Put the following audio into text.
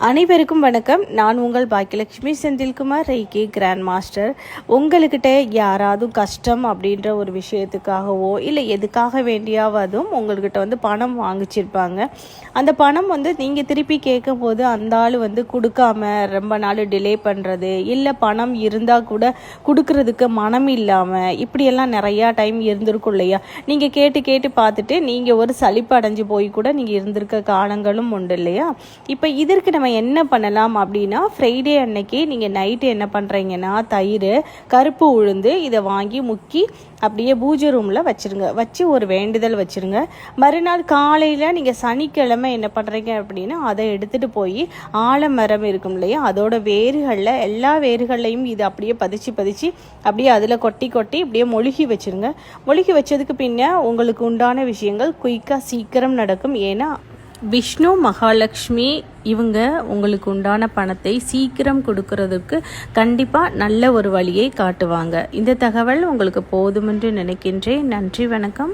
அனைவருக்கும் வணக்கம். நான் உங்கள் Bhagyalakshmi Senthilkumar reiki grand master. உங்கள்கிட்ட யாராவது கஷ்டம் அப்படின்ற ஒரு விஷயத்துக்காகவோ இல்லை எதுக்காக வேண்டியாவதும் உங்கள்கிட்ட பணம் வாங்கிச்சிருப்பாங்க. அந்த பணம் நீங்கள் திருப்பி கேட்கும் போது அந்த ஆள் கொடுக்காம ரொம்ப நாள் டிலே பண்ணுறது, இல்லை பணம் இருந்தால் கூட கொடுக்கறதுக்கு மனம் இல்லாமல் இப்படியெல்லாம் நிறையா டைம் இருந்திருக்கும் இல்லையா? நீங்கள் கேட்டு கேட்டு பார்த்துட்டு நீங்கள் ஒரு சலிப்பு அடைஞ்சு போய் கூட நீங்கள் இருந்திருக்க காலங்களும் உண்டு இல்லையா? இப்போ இதற்கு நம்ம என்ன பண்ணலாம் அப்படின்னா, ஃப்ரைடே அன்னைக்கு நீங்கள் நைட்டு என்ன பண்ணுறீங்கன்னா, தயிர், கருப்பு உளுந்து இதை வாங்கி முக்கி அப்படியே பூஜை ரூமில் வச்சுருங்க. வச்சு ஒரு வேண்டுதல் வச்சுருங்க. மறுநாள் காலையில் நீங்கள் சனிக்கிழமை என்ன பண்ணுறீங்க அப்படின்னா, அதை எடுத்துகிட்டு போய் ஆலமரம் இருக்கும் இல்லையா, அதோட வேர்களில் எல்லா வேர்கள்லையும் இது அப்படியே பதிச்சு அப்படியே அதில் கொட்டி இப்படியே மொழுகி வச்சுருங்க. மொழுகி வச்சதுக்கு பின்ன உங்களுக்கு உண்டான விஷயங்கள் குயிக்காக சீக்கிரம் நடக்கும். ஏன்னா விஷ்ணு மகாலட்சுமி இவங்க உங்களுக்கு உண்டான பணத்தை சீக்கிரம் கொடுக்கறதுக்கு கண்டிப்பாக நல்ல ஒரு வழியை காட்டுவாங்க. இந்த தகவல் உங்களுக்கு போதுமென்று நினைக்கின்றேன். நன்றி, வணக்கம்.